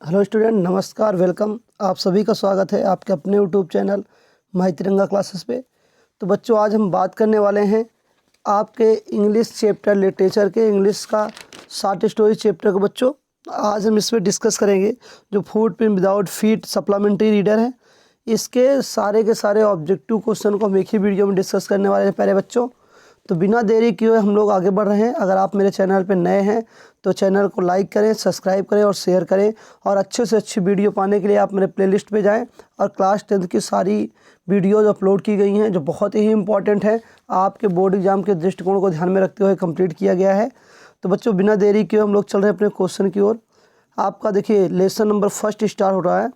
Hello student, नमस्कार, welcome. आप सभी का स्वागत है आपके अपने यूट्यूब चैनल माही तिरंगा क्लासेस पे। तो बच्चों, आज हम बात करने वाले हैं आपके इंग्लिश चैप्टर लिटरेचर के इंग्लिश का शॉर्ट स्टोरी चैप्टर को। बच्चों, आज हम इसमें डिस्कस करेंगे जो food pin without feet supplementary reader है, इसके सारे के सारे ऑब्जेक्टिव क्वेश्चन को हम एक ही वीडियो में डिस्कस करने वाले हैं। पहले बच्चों, तो बिना देरी किए हम लोग आगे बढ़ रहे हैं। अगर आप मेरे चैनल पर नए हैं तो चैनल को लाइक करें, सब्सक्राइब करें और शेयर करें। और अच्छे से अच्छी वीडियो पाने के लिए आप मेरे प्लेलिस्ट पे जाएं और क्लास 10th की सारी वीडियोज अपलोड की गई हैं जो बहुत ही इंपॉर्टेंट है, आपके बोर्ड एग्जाम के दृष्टिकोण को ध्यान में रखते हुए कंप्लीट किया गया है। तो बच्चों, बिना देरी किए हम लोग चल रहे हैं अपने क्वेश्चन की ओर। आपका देखिए लेसन नंबर 1 स्टार्ट हो रहा है,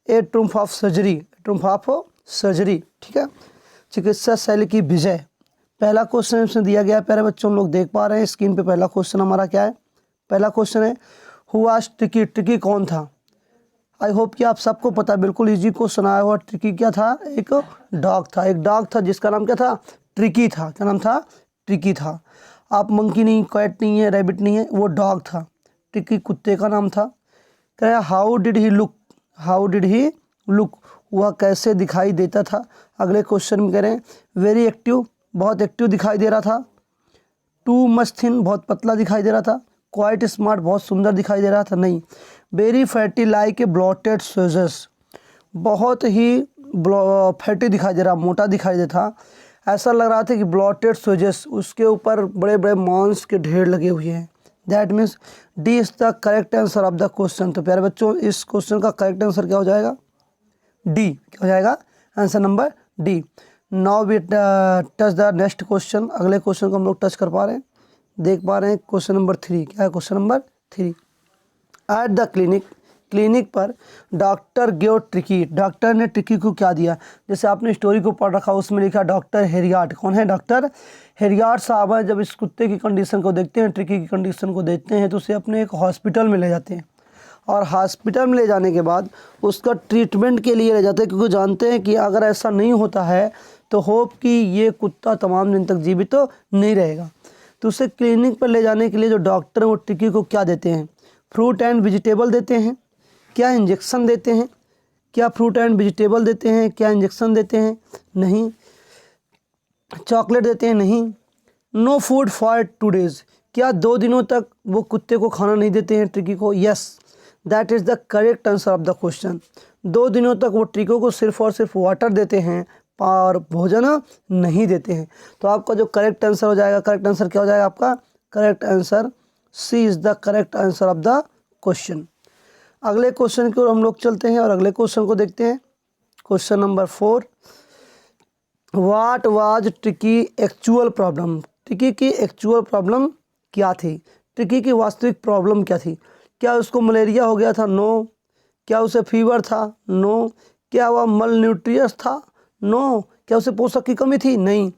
ए ट्रूम्फ ऑफ सर्जरी। ट्रूम्फ ऑफ सर्जरी, ठीक है, चिकित्सा शैली की विजय। पहला क्वेश्चन इसमें दिया गया है। प्यारे बच्चों, हम लोग देख पा रहे हैं स्क्रीन पे पहला क्वेश्चन हमारा क्या है। पहला क्वेश्चन है, हु वाज ट्रिकी। ट्रिकी कौन था? आई होप कि आप सबको पता है, बिल्कुल इजी क्वेश्चन आया हुआ। ट्रिकी क्या था? एक डॉग था। एक डॉग था जिसका नाम क्या था? ट्रिकी था। क्या नाम था? ट्रिकी था। आप मंकी नहीं, कैट नहीं है, रैबिट नहीं है, वो डॉग था। ट्रिकी कुत्ते का नाम था। कह रहा how did he look. How did he look, वह कैसे दिखाई देता था। अगले क्वेश्चन में कह रहे हैं वेरी एक्टिव, बहुत एक्टिव दिखाई दे रहा था। टू मच थिन, बहुत पतला दिखाई दे रहा था। क्वाइट स्मार्ट, बहुत सुंदर दिखाई दे रहा था। नहीं। Very fatty like a bloated sausages, बहुत ही फैटी दिखाई दे रहा, मोटा दिखाई देता। ऐसा लग रहा था कि ब्लॉटेड सोजस, उसके ऊपर बड़े बड़े मांस के ढेर लगे हुए हैं। That means D is the correct answer of the question. तो प्यारे बच्चों, इस क्वेश्चन का करेक्ट आंसर क्या हो जाएगा? डी। क्या हो जाएगा? Answer number D. Now we touch the next question. अगले क्वेश्चन को हम लोग टच कर पा रहे हैं, देख पा रहे हैं। क्वेश्चन नंबर 3 क्या है? Question number 3, at the clinic. Clinic पर डॉक्टर गिव ट्रिकी। डॉक्टर ने ट्रिकी को क्या दिया? जैसे आपने स्टोरी को पढ़ रखा, उसमें लिखा डॉक्टर हेरियाट। कौन है? डॉक्टर हेरियाट साहब है। जब इस कुत्ते की कंडीशन को देखते हैं, ट्रिकी की कंडीशन को देखते हैं, तो उसे अपने एक हॉस्पिटल में ले जाते हैं। और हॉस्पिटल में ले जाने के बाद उसका ट्रीटमेंट के लिए ले जाते हैं, क्योंकि जानते हैं कि अगर ऐसा नहीं होता है तो होप कि ये कुत्ता तमाम दिन तक जीवित तो नहीं रहेगा। तो उसे क्लिनिक पर ले जाने के लिए जो डॉक्टर हैं वो ट्रिकी को क्या देते हैं? फ्रूट एंड वेजिटेबल देते हैं। क्या इंजेक्शन देते हैं? क्या फ्रूट एंड वेजिटेबल देते हैं? क्या इंजेक्शन देते हैं? नहीं। चॉकलेट देते हैं? नहीं। नो फूड फॉर 2 days, क्या 2 दिनों तक वो कुत्ते को खाना नहीं देते हैं ट्रिकी को? Yes, that is the correct answer of the question. 2 दिनों तक वो ट्रिको को सिर्फ और सिर्फ वाटर देते हैं और भोजन नहीं देते हैं। तो आपका जो करेक्ट आंसर हो जाएगा, करेक्ट आंसर क्या हो जाएगा आपका? Correct answer C is the correct answer of the question. अगले क्वेश्चन की ओर हम लोग चलते हैं और अगले क्वेश्चन को देखते हैं। Question number 4, what was tricky actual problem. Tricky की एक्चुअल प्रॉब्लम क्या थी? ट्रिकी की वास्तविक प्रॉब्लम क्या थी? क्या उसको मलेरिया हो गया था? नो। क्या उसे फीवर था? नो। क्या वह मल न्यूट्रियस था? नो। क्या उसे पोषक की कमी थी? नहीं।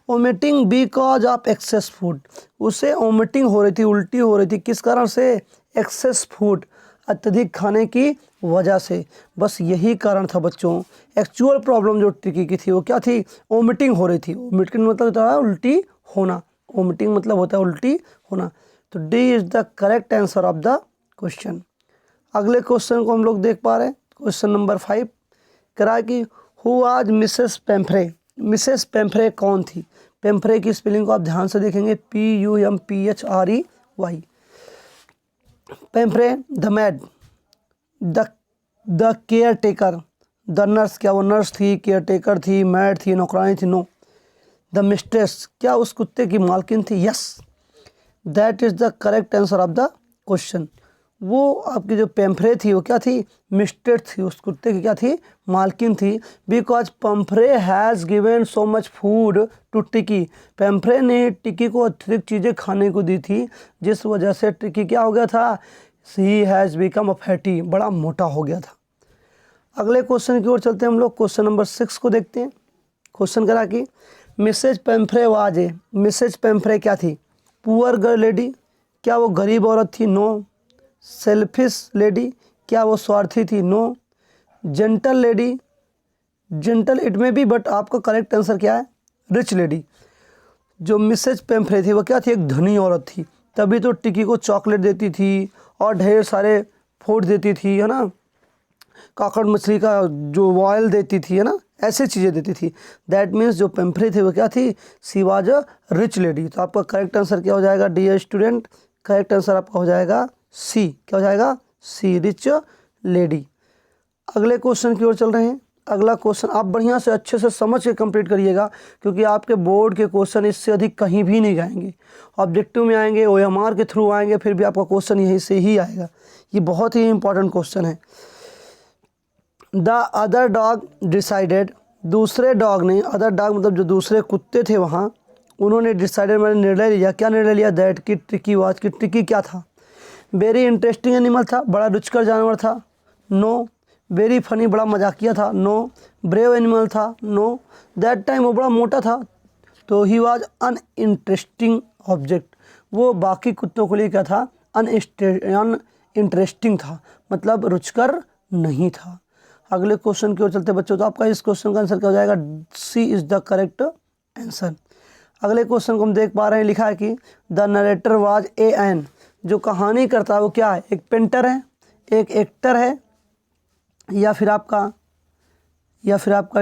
Vomiting because of excess food, उसे वोमिटिंग हो रही थी, उल्टी हो रही थी, किस कारण से? एक्सेस फूड, अत्यधिक खाने की वजह से। बस यही कारण था बच्चों। एक्चुअल प्रॉब्लम जो ट्रिकी की थी वो क्या थी? वोमिटिंग हो रही थी। वोमिटिंग मतलब होता है उल्टी होना। वोमिटिंग मतलब होता है उल्टी होना। तो D is the correct answer of the question. अगले क्वेश्चन को हम लोग देख पा रहे हैं। क्वेश्चन नंबर 5 कह रहा है कि हु वाज मिसेस पेम्फ्रे। मिसेस पेम्फ्रे कौन थी? पेम्फ्रे की स्पेलिंग को आप ध्यान से देखेंगे, PUMPHREY। Pumphrey the maid, the caretaker, the nurse, क्या वो नर्स थी, केयर टेकर थी, मैड थी, नौकरानी थी? नो। द मिस्ट्रेस, क्या उस कुत्ते की मालकिन थी? Yes, that is the correct answer of the question. वो आपकी जो पेम्फ्रे थी वो क्या थी? मिस्ट्रेस थी, उस कुत्ते की क्या थी? मालकिन थी। Because Pumphrey has given so much food to Tricki. Pumphrey ने टिकी को अतिरिक्त चीज़ें खाने को दी थी, जिस वजह से टिकी क्या हो गया था? He has become a fatty, बड़ा मोटा हो गया था। अगले क्वेश्चन की ओर चलते हैं हम लोग। क्वेश्चन नंबर 6 को देखते हैं। क्वेश्चन करा कि मिसेज पेम्फ्रे वाज ए। मिसेज पेम्फ्रे क्या थी? पुअर गर्ल लेडी, क्या वो गरीब औरत थी? नो। सेल्फिश लेडी, क्या वो स्वार्थी थी? No. Gentle lady, gentle it may be, but आपका करेक्ट आंसर क्या है? Rich lady. जो मिसेज पेम्फ्रे थी वो क्या थी? एक धनी औरत थी, तभी तो टिकी को चॉकलेट देती थी और ढेर सारे फूड देती थी, है ना, काकड़ मछली का जो बॉयल देती थी, है ना, ऐसे चीज़ें देती थी। दैट मीन्स जो पेम्फ्रे थी वो क्या थी, she was a rich lady. तो आपका करेक्ट आंसर क्या हो जाएगा डियर स्टूडेंट, करेक्ट आंसर आपका हो जाएगा सी। क्या हो जाएगा, सी, रिच लेडी। अगले क्वेश्चन की ओर चल रहे हैं। अगला क्वेश्चन आप बढ़िया से अच्छे से समझ के कंप्लीट करिएगा, क्योंकि आपके बोर्ड के क्वेश्चन इससे अधिक कहीं भी नहीं जाएंगे। ऑब्जेक्टिव में आएंगे, OMR के थ्रू आएंगे, फिर भी आपका क्वेश्चन यहीं से ही आएगा। ये बहुत ही इंपॉर्टेंट क्वेश्चन है। द अदर डॉग डिसाइडेड, दूसरे डॉग ने, अदर डॉग मतलब जो दूसरे कुत्ते थे वहाँ, उन्होंने डिसाइडेड मैंने निर्णय लिया, क्या निर्णय लिया, दैट की ट्रिकी वाच, की ट्रिकी क्या था, वेरी इंटरेस्टिंग एनिमल था, बड़ा रुचिकर जानवर था, नो, वेरी फनी बड़ा मजाकिया था, नो, ब्रेव एनिमल था, नो, दैट टाइम वो बड़ा मोटा था, तो he was an interesting object, वो बाकी कुत्तों के लिए क्या था, अन इंटरेस्टिंग था, मतलब रुचिकर नहीं था। अगले क्वेश्चन की ओर चलते बच्चों, तो आपका इस क्वेश्चन का आंसर क्या हो जाएगा, C is the correct answer. अगले क्वेश्चन को हम देख पा रहे हैं, लिखा है कि the narrator was a an, जो कहानी करता है वो क्या है, एक पेंटर है, एक एक्टर है, या फिर आपका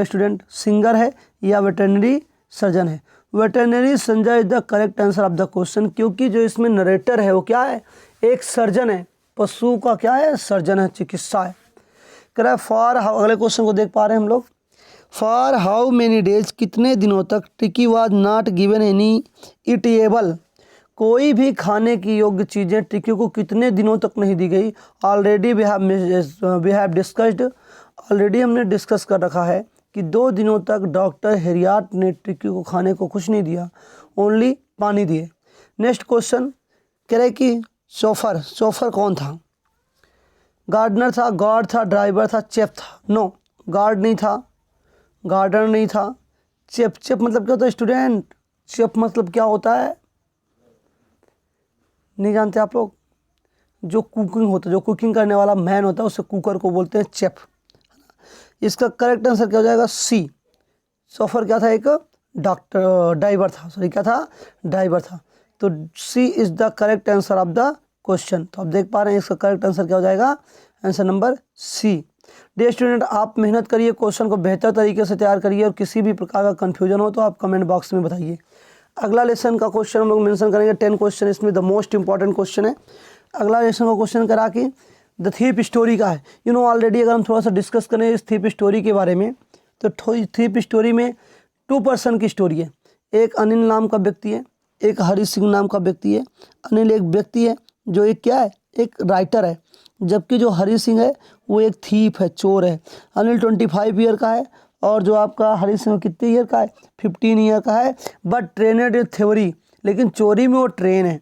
स्टूडेंट सिंगर है, या वेटरनरी सर्जन है। Veterinary surgeon is the correct answer of the question, क्योंकि जो इसमें नरेटर है वो क्या है, एक सर्जन है, पशु का क्या है, सर्जन है, चिकित्सा है। कह रहा है फॉर हाउ, अगले क्वेश्चन को देख पा रहे हैं हम लोग, फॉर हाउ मेनी डेज, कितने दिनों तक, टिकी was not given any eatable, कोई भी खाने की योग्य चीज़ें टिकी को कितने दिनों तक नहीं दी गई। Already we have discussed, already हमने डिस्कस कर रखा है कि 2 दिनों तक डॉक्टर हेरियाट ने टिकी को खाने को कुछ नहीं दिया, ओनली पानी दिए। नेक्स्ट क्वेश्चन कह रहे कि चौफर कौन था, गार्डनर था, गार्ड था, ड्राइवर था, चेफ था। नो, गार्ड नहीं था, गार्डनर नहीं था, चेफ मतलब क्या होता है स्टूडेंट, चेफ मतलब क्या होता है, नहीं जानते आप लोग, जो कुकिंग होता है, जो कुकिंग करने वाला मैन होता है उसे कुकर को बोलते हैं चेफ। इसका करेक्ट आंसर क्या हो जाएगा, सी। चौफर क्या था, एक ड्राइवर था, सॉरी क्या था, ड्राइवर था। तो C is the correct answer of the question. तो आप देख पा रहे हैं इसका करेक्ट आंसर क्या हो जाएगा, answer number C. Dear student, आप मेहनत करिए, क्वेश्चन को बेहतर तरीके से तैयार करिए, और किसी भी प्रकार का कन्फ्यूजन हो तो आप कमेंट बॉक्स में बताइए। अगला लेसन का क्वेश्चन हम लोग मेंशन करेंगे, 10 क्वेश्चन, इसमें द मोस्ट इंपॉर्टेंट क्वेश्चन है। अगला लेसन का क्वेश्चन करा कि द थीप स्टोरी का है। ऑलरेडी अगर हम थोड़ा सा डिस्कस करें इस थीप स्टोरी के बारे में, तो थीप स्टोरी में 2 पर्सन की स्टोरी है। एक अनिल नाम का व्यक्ति है, एक हरि सिंह नाम का व्यक्ति है। अनिल एक व्यक्ति है जो एक क्या है, एक राइटर है, जबकि जो हरि सिंह है वो एक थीप है, चोर है। अनिल 25 ईयर का है, और जो आपका हरि सिंह कितने ईयर का है, 15 ईयर का है, बट ट्रेनड इन थ्योरी, लेकिन चोरी में वो ट्रेन है।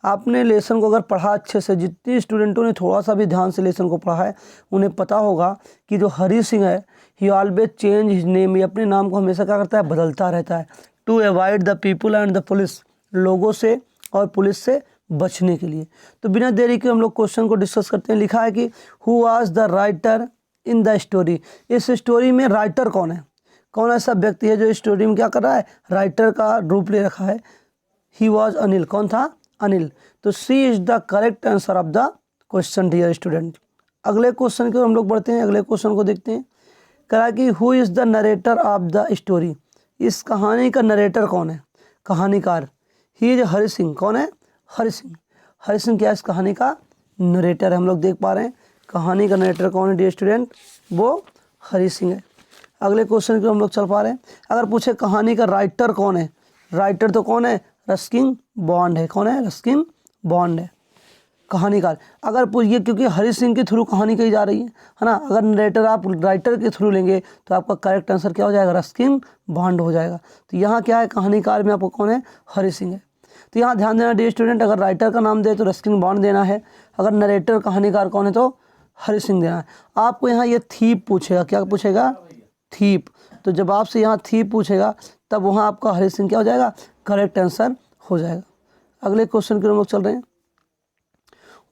आपने लेसन को अगर पढ़ा अच्छे से, जितने स्टूडेंटों ने थोड़ा सा भी ध्यान से लेसन को पढ़ा है उन्हें पता होगा कि जो हरि सिंह है ही ऑलवेज चेंज हिज नेम, ये अपने नाम को हमेशा क्या करता है, बदलता रहता है, to avoid the people and the police, लोगों से और पुलिस से बचने के लिए। तो बिना देरी के हम लोग क्वेश्चन को डिस्कस करते हैं। लिखा है कि who was the writer in the story, इस स्टोरी में राइटर कौन है, कौन ऐसा व्यक्ति है जो इस स्टोरी में क्या कर रहा है, राइटर का रूप ले रखा है। ही वाज अनिल, कौन था, अनिल। तो C is the correct answer of the question dear student. अगले क्वेश्चन की ओर हम लोग बढ़ते हैं, अगले क्वेश्चन को देखते हैं। कहा कि who is the narrator of the story, इस कहानी का नरेटर कौन है, कहानीकार। ही इज हरि सिंह, कौन है, हरि सिंह। हरि सिंह क्या इस कहानी का नरेटर है। हम लोग देख पा रहे हैं कहानी का नरेटर कौन है डियर स्टूडेंट, वो हरि सिंह है। अगले क्वेश्चन की ओर हम लोग चल पा रहे हैं। अगर पूछे कहानी का राइटर कौन है, राइटर तो कौन है, रस्किन बॉन्ड है। कौन है, रस्किन बॉन्ड है कहानीकार। अगर ये क्योंकि हरि सिंह के थ्रू कहानी कही जा रही है ना, अगर नरेटर आप राइटर के थ्रू लेंगे तो आपका करेक्ट आंसर क्या हो जाएगा, रस्किन बॉन्ड हो जाएगा। तो यहाँ क्या है, कहानीकार में आपको कौन है, हरि सिंह है। तो यहाँ ध्यान देना डियर स्टूडेंट, अगर राइटर का नाम दे तो रस्किन बॉन्ड देना है, अगर नरेटर कहानीकार कौन है तो हरि सिंह देना है। आपको यहाँ ये थीप पूछेगा, क्या पूछेगा, थीप। तो जब आपसे यहाँ थीप पूछेगा तब वहाँ आपका हरि सिंह क्या हो जाएगा, करेक्ट आंसर हो जाएगा। अगले क्वेश्चन के हम लोग चल रहे हैं।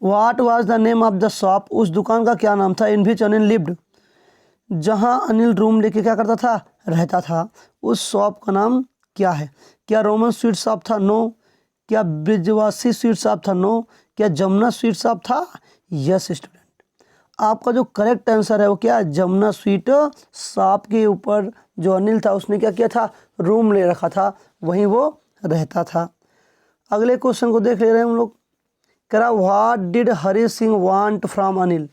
What was the name of the shop, उस दुकान का क्या नाम था, इन विच अनिल लिव्ड, जहाँ अनिल रूम लेके क्या करता था, रहता था, उस शॉप का नाम क्या है। क्या रोमन स्वीट शॉप था, नो। क्या ब्रिजवासी स्वीट शॉप था, नो। क्या जमुना स्वीट शॉप था, यस स्टूडेंट। आपका जो करेक्ट आंसर है वो क्या है, जमुना स्वीट शॉप के ऊपर जो अनिल था उसने क्या किया था, रूम ले रखा था, वहीं वो रहता था। अगले क्वेश्चन को देख ले रहे हैं हम लोग। कह रहा what did Hari Singh want from Anil.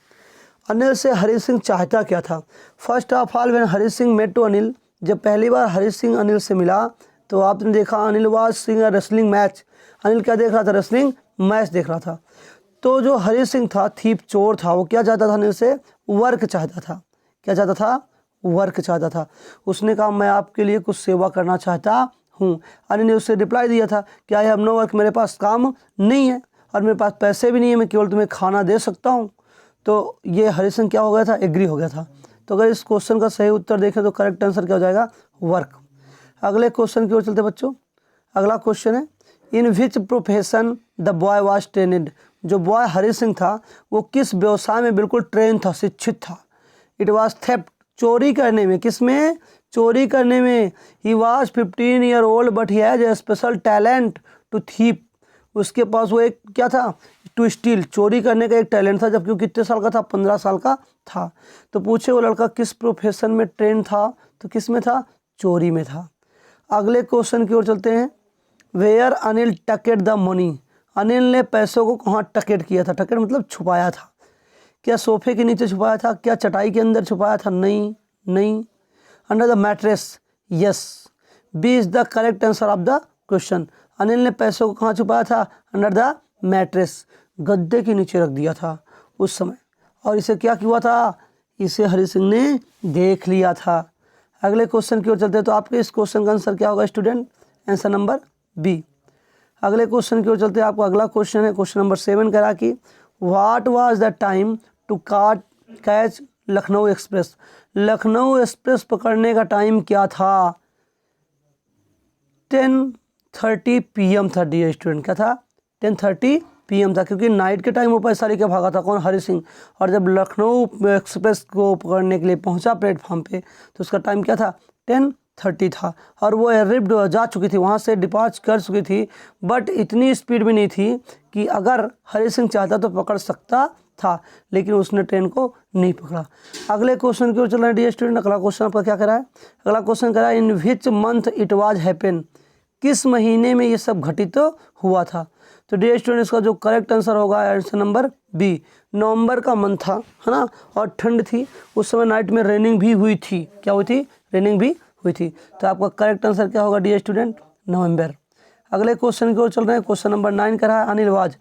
Anil से हरी सिंह चाहता क्या था। First of all when Hari Singh met to Anil, जब पहली बार हरी सिंह अनिल से मिला तो आपने देखा Anil was seeing a wrestling match. Anil क्या देख रहा था, रेसलिंग मैच देख रहा था। तो जो हरी सिंह था, थीप चोर था, वो क्या चाहता था, अनिल से वर्क चाहता था। क्या चाहता था, वर्क चाहता था। उसने कहा मैं आपके लिए कुछ सेवा करना चाहता हूँ। अनिल ने उससे रिप्लाई दिया था कि आई हैव नो वर्क, मेरे पास काम नहीं है और मेरे पास पैसे भी नहीं है, मैं केवल तुम्हें खाना दे सकता हूँ। तो ये हरी सिंह क्या हो गया था, एग्री हो गया था। तो अगर इस क्वेश्चन का सही उत्तर देखें तो करेक्ट आंसर क्या हो जाएगा, वर्क। अगले क्वेश्चन की ओर चलते बच्चों। अगला क्वेश्चन है in which profession the boy was trained. जो बॉय हरी सिंह था वो किस व्यवसाय में बिल्कुल ट्रेन था, शिक्षित था। इट वाज थेफ्ट, चोरी करने में। किस में, चोरी करने में। He was 15 year old but he has a special talent to thieve. उसके पास वो एक क्या था, टू स्टील, चोरी करने का एक टैलेंट था, जबकि वो कितने साल का था, 15 साल का था। तो पूछे वो लड़का किस प्रोफेशन में ट्रेन था, तो किस में था, चोरी में था। अगले क्वेश्चन की ओर चलते हैं। वेयर अनिल टकेट द मनी। अनिल ने पैसों को कहाँ टकेट किया था, टकेट मतलब छुपाया था। क्या सोफे के नीचे छुपाया था, क्या चटाई के अंदर छुपाया था, नहीं नहीं। Under the mattress, yes. B is the correct answer of the question. Anil ने पैसों को कहाँ छुपाया था, अंडर द मैट्रेस, गद्दे के नीचे रख दिया था उस समय। और इसे क्या हुआ था, इसे हरि सिंह ने देख लिया था। अगले क्वेश्चन की ओर चलते हैं। तो आपके इस क्वेश्चन का आंसर क्या होगा स्टूडेंट, आंसर नंबर बी। अगले क्वेश्चन की ओर चलते हैं। आपका अगला क्वेश्चन है क्वेश्चन नंबर 7 करा कि what was the time to catch Lucknow express. Lucknow express पकड़ने का टाइम क्या था, 10:30 PM था डियर स्टूडेंट। क्या था, 10:30 PM था, क्योंकि नाइट के टाइम वो पैसा लेके भागा था, कौन, हरि सिंह। और जब लखनऊ एक्सप्रेस को पकड़ने के लिए पहुंचा प्लेटफॉर्म पे तो उसका टाइम क्या था, 10:30 था। और वो अरिव्ड जा चुकी थी, वहाँ से डिपार्च कर चुकी थी, बट इतनी स्पीड भी नहीं थी कि अगर हरि सिंह चाहता तो पकड़ सकता था, लेकिन उसने ट्रेन को नहीं पकड़ा। अगले क्वेश्चन की ओर चल रहे हैं डियर स्टूडेंट। अगला क्वेश्चन आपका क्या करा है, अगला क्वेश्चन करा है in which month it was happen. किस महीने में ये सब घटित हुआ था। तो डियर स्टूडेंट इसका जो करेक्ट आंसर होगा आंसर नंबर बी, नवंबर का मंथ था, है ना, और ठंड थी उस समय, नाइट में रेनिंग भी हुई थी। क्या हुई थी, रेनिंग भी हुई थी। तो आपका करेक्ट आंसर क्या होगा डियर स्टूडेंट, नवंबर। अगले क्वेश्चन की ओर चल रहे हैं। क्वेश्चन नंबर 9 का रहा है अनिल वाज।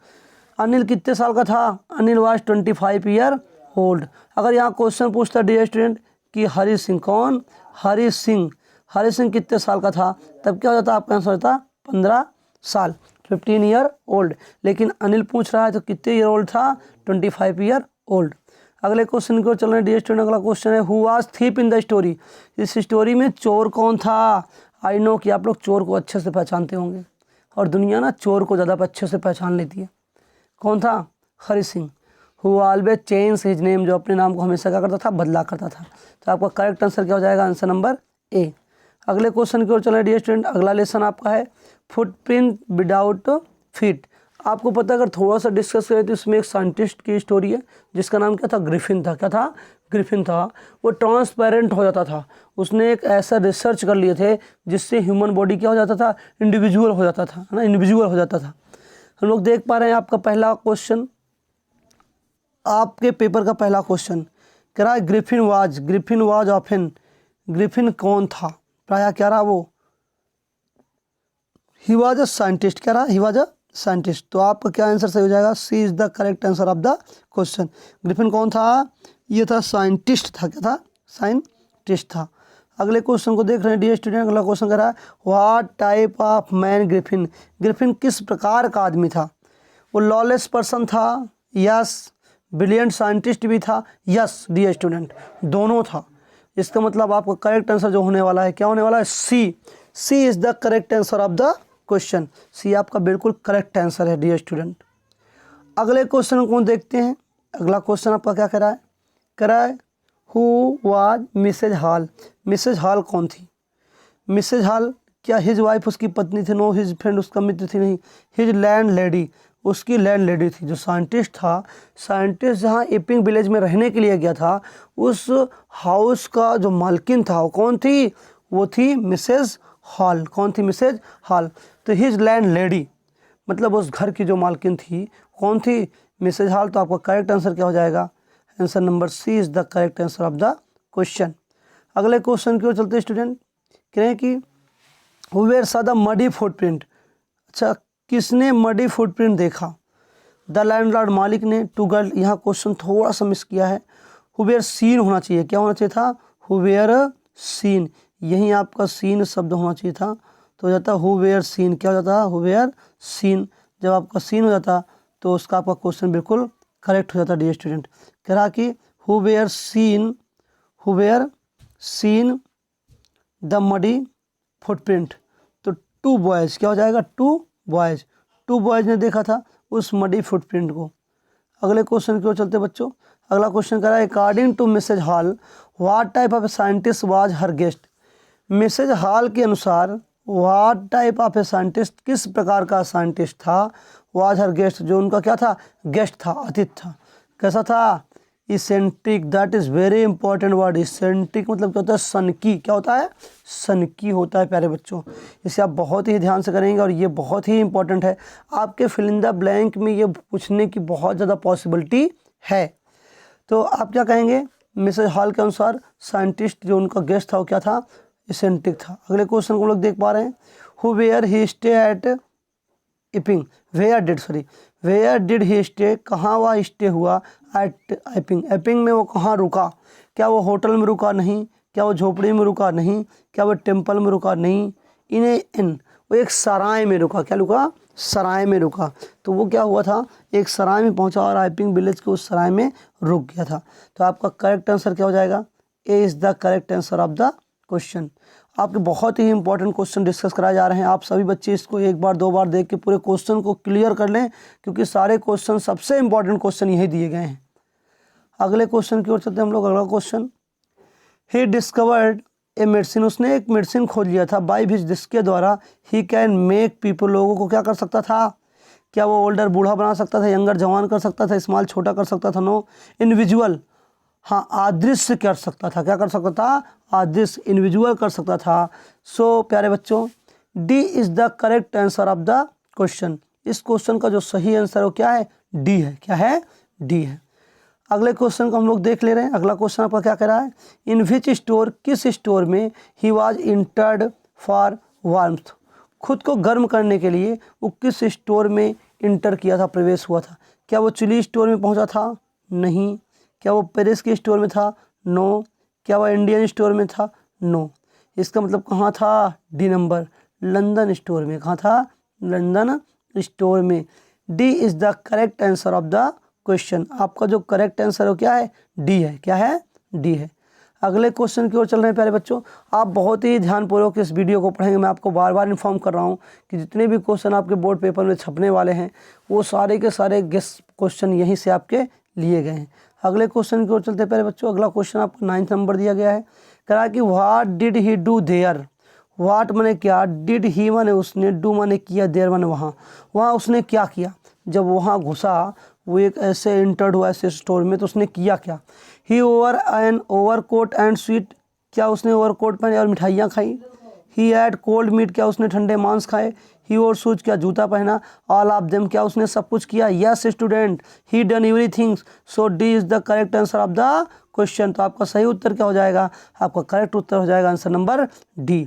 अनिल कितने साल का था, अनिल वाज 25 ईयर ओल्ड। अगर यहाँ क्वेश्चन पूछता डियर स्टूडेंट कि हरि सिंह, कौन, हरि सिंह, हरि सिंह कितने साल का था, तब क्या हो जाता, आपका आंसर होता 15 साल, 15 ईयर ओल्ड। लेकिन अनिल पूछ रहा है तो कितने ईयर ओल्ड था, 25 ईयर ओल्ड। अगले क्वेश्चन की ओर चल रहे हैं डियर स्टूडेंट। अगला क्वेश्चन है who was thief in the story. इस स्टोरी में चोर कौन था। आई नो कि आप लोग चोर को अच्छे से पहचानते होंगे, और दुनिया ना चोर को ज़्यादा अच्छे से पहचान लेती है। कौन था, Hari Singh. Who always change his name, जो अपने नाम को हमेशा क्या करता था, बदला करता था। तो आपका करेक्ट आंसर क्या हो जाएगा, आंसर नंबर ए। अगले क्वेश्चन की ओर चल रहे हैं डियर स्टूडेंट। अगला लेसन आपका है फुटप्रिंट विदाउट फीट। आपको पता है, अगर थोड़ा सा डिस्कस करें तो इसमें एक साइंटिस्ट की स्टोरी है जिसका नाम क्या था, ग्रिफिन था। क्या था, ग्रिफिन था। वो ट्रांसपेरेंट हो जाता था। उसने एक ऐसा रिसर्च कर लिए थे जिससे ह्यूमन बॉडी क्या हो जाता था, इंडिविजुअल हो जाता था, है ना, इंडिविजुअल हो जाता था। हम लोग देख पा रहे हैं आपका पहला क्वेश्चन, आपके पेपर का पहला क्वेश्चन कह रहा है ग्रिफिन वाज ऑफन। ग्रिफिन कौन था, प्रायः क्या रहा वो, ही वाज अ साइंटिस्ट। क्या रहा, ही वाज अ साइंटिस्ट। तो आपका क्या आंसर सही हो जाएगा, C is the correct answer of the question. Griffin कौन था, ये था साइंटिस्ट था। क्या था, साइंटिस्ट था। अगले क्वेश्चन को देख रहे हैं डियर स्टूडेंट। अगला क्वेश्चन कह रहा है what type of man Griffin. Griffin किस प्रकार का आदमी था। वो लॉलेस पर्सन था, यस। ब्रिलियंट साइंटिस्ट भी था, यस डियर स्टूडेंट, दोनों था। इसका मतलब आपका करेक्ट आंसर जो होने वाला है, क्या होने वाला है, C is the correct answer of the question. C आपका बिल्कुल करेक्ट आंसर है डियर स्टूडेंट। अगले क्वेश्चन को देखते हैं। अगला क्वेश्चन आपका क्या कह रहा है who was Mrs Hall. Mrs Hall कौन थी। मिसेज हॉल क्या हिज वाइफ उसकी पत्नी थी, नो हिज फ्रेंड उसका मित्र थी, नहीं, हिज लैंड लेडी उसकी लैंड लेडी थी। जो साइंटिस्ट था, साइंटिस्ट जहाँ इपिंग विलेज में रहने के लिए गया था, उस हाउस का जो मालकिन था वो कौन थी? वो थी मिसेज हॉल। कौन थी? Mrs Hall. तो हिज लैंड लेडी मतलब उस घर की जो मालकिन थी कौन थी? Mrs Hall. तो आपका करेक्ट आंसर क्या हो जाएगा? Answer number C is the correct answer of the question. अगले क्वेश्चन की ओर चलते स्टूडेंट। कह रहे हैं कि वेयर सा द मडी फुटप्रिंट। अच्छा, किसने मडी फुटप्रिंट देखा? द लैंडलॉर्ड, मालिक ने। टू गर्ल, यहाँ क्वेश्चन थोड़ा सा मिस किया है, हुवेयर सीन होना चाहिए। क्या होना चाहिए था? हुवेयर सीन। यहीं आपका सीन शब्द होना चाहिए था, तो हो जाता हुवेयर सीन। क्या हो जाता? हुवेयर सीन। जब आपका सीन हो जाता तो उसका आपका क्वेश्चन बिल्कुल करेक्ट हो जाता डियर स्टूडेंट। कह रहा कि हुवेयर सीन द मडी फुटप्रिंट। तो टू बॉयज़, क्या हो जाएगा? टू बॉयज़ ने देखा था उस मडी फुटप्रिंट को। अगले क्वेश्चन की ओर चलते बच्चों। अगला क्वेश्चन कह रहा है according to Mrs Hall what type of scientist was her guest. Mrs Hall के अनुसार what type of a scientist, किस प्रकार का साइंटिस्ट था? वाज हर गेस्ट, जो उनका क्या था? गेस्ट था, अतिथि था। कैसा था? Eccentric. That is very important word. Eccentric मतलब क्या होता है? सनकी। क्या होता है? सनकी होता है प्यारे बच्चों। इसे आप बहुत ही ध्यान से करेंगे और ये बहुत ही इंपॉर्टेंट है। आपके फिल इन द ब्लैंक में ये पूछने की बहुत ज़्यादा पॉसिबिलिटी है। तो आप क्या कहेंगे? मिसेज हॉल के अनुसार साइंटिस्ट जो उनका गेस्ट था वो क्या था? इसेंट्रिक था। अगले क्वेश्चन को हम लोग देख पा रहे हैं। Who where he stay at Epping. Where did he stay, कहाँ वह स्टे हुआ? एट एपिंग में वो कहाँ रुका? क्या वो होटल में रुका? नहीं। क्या वो झोपड़ी में रुका? नहीं। क्या वो टेम्पल में रुका? नहीं। वो एक सराय में रुका। क्या रुका? सराय में रुका। तो वो क्या हुआ था? एक सराय में पहुंचा और आइपिंग विलेज के उस सराय में रुक गया था। तो आपका करेक्ट आंसर क्या हो जाएगा? A is the correct answer of the question. आपके बहुत ही इंपॉर्टेंट क्वेश्चन डिस्कस कराए जा रहे हैं। आप सभी बच्चे इसको एक बार दो बार देख के पूरे क्वेश्चन को क्लियर कर लें, क्योंकि सारे क्वेश्चन, सबसे इंपॉर्टेंट क्वेश्चन यही दिए गए हैं। अगले क्वेश्चन की ओर चलते हैं हम लोग। अगला question, he discovered a medicine. उसने एक मेडिसिन खोज लिया था बाई विच, जिसके द्वारा ही कैन मेक पीपल, लोगों को क्या कर सकता था? क्या वो ओल्डर बूढ़ा बना सकता था? यंगर जवान कर सकता था? स्मॉल छोटा कर सकता था? नो। इंडिविजुअल, हाँ, अदृश्य कर सकता था। क्या कर सकता था? अदृश्य, इंडिविजुअल कर सकता था। सो प्यारे बच्चों, D is the correct answer of the question. इस क्वेश्चन का जो सही आंसर है वो क्या है? डी है। क्या है? डी है। अगले क्वेश्चन को हम लोग देख ले रहे हैं। अगला क्वेश्चन आपका क्या कह रहा है? इन विच स्टोर, किस स्टोर में he was entered for warmth. खुद को गर्म करने के लिए वो किस स्टोर में इंटर किया था, प्रवेश हुआ था? क्या वो चिली स्टोर में पहुंचा था? नहीं। क्या वो पेरिस के स्टोर में था? नो। क्या वो इंडियन स्टोर में था? नो। इसका मतलब कहाँ था? डी नंबर, लंदन स्टोर में। कहाँ था? लंदन स्टोर में। D is the correct answer of the question. आपका जो करेक्ट आंसर है वो क्या है? डी है। क्या है? डी है। अगले क्वेश्चन की ओर चल रहे हैं प्यारे बच्चों। आप बहुत ही ध्यानपूर्वक इस वीडियो को पढ़ेंगे। मैं आपको बार बार इन्फॉर्म कर रहा हूँ कि जितने भी क्वेश्चन आपके बोर्ड पेपर में छपने वाले हैं वो सारे के सारे गेस क्वेश्चन यहीं से आपके लिए गए हैं। अगले क्वेश्चन की ओर चलते हैं प्यारे बच्चों। अगला क्वेश्चन आपको 9th नंबर दिया गया है। कह रहा है कि what did he do their. What माने क्या, डिड ही माने उसने, डू माने किया, देयर माने वहाँ उसने क्या किया? जब वहाँ घुसा, वो एक ऐसे इंटर्ड हुआ ऐसे स्टोर में, तो उसने किया क्या? He over an overcoat and sweet. क्या उसने ओवर कोट पहने और मिठाइयाँ खाई? He had cold meat. क्या उसने ठंडे मांस खाए? ही और शूज, क्या जूता पहना? ऑल ऑफ देम, क्या उसने सब कुछ किया? Yes student, he done everything. So D is the correct answer of the question. तो आपका सही उत्तर क्या हो जाएगा? आपका करेक्ट उत्तर हो जाएगा आंसर नंबर डी।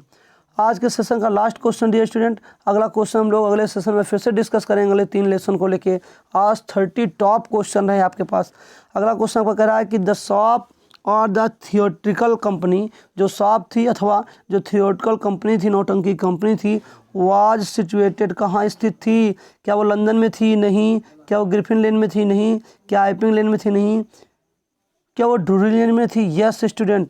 आज के सेशन का लास्ट क्वेश्चन डियर स्टूडेंट। अगला क्वेश्चन हम लोग अगले सेशन में फिर से डिस्कस करेंगे, अगले 3 लेसन को लेके। आज 30 टॉप क्वेश्चन रहे आपके पास। अगला क्वेश्चन आपका कह रहा है कि द शॉप और द थियोट्रिकल कंपनी, जो शॉप थी अथवा जो थियोट्रिकल कंपनी थी, नौटंकी कंपनी थी, वाज सिचुएटेड, कहाँ स्थित थी? क्या वो लंदन में थी? नहीं। क्या वो ग्रिफिन लेन में थी? नहीं। क्या आइपिंग लेन में थी? नहीं। क्या वो ड्रूरी लेन में थी? Yes student,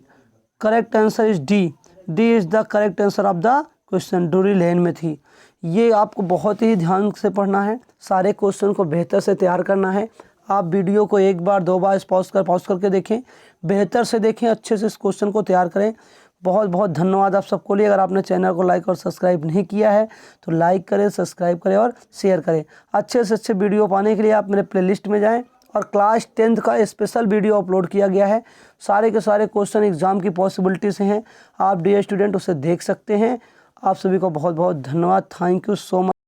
correct answer is D. D is the correct answer of the question, Drury Lane में थी। ये आपको बहुत ही ध्यान से पढ़ना है, सारे क्वेश्चन को बेहतर से तैयार करना है। आप वीडियो को एक बार दो बार पॉज करके देखें, बेहतर से देखें, अच्छे से इस क्वेश्चन को तैयार करें। बहुत बहुत धन्यवाद आप सबको लिए। अगर आपने चैनल को लाइक और सब्सक्राइब नहीं किया है तो लाइक करें, सब्सक्राइब करें और शेयर करें। अच्छे से अच्छे वीडियो पाने के लिए आप मेरे प्लेलिस्ट में जाएं और क्लास 10th का स्पेशल वीडियो अपलोड किया गया है। सारे के सारे क्वेश्चन एग्ज़ाम की पॉसिबिलिटी से हैं, आप डियर स्टूडेंट उसे देख सकते हैं। आप सभी को बहुत बहुत धन्यवाद। Thank you so much.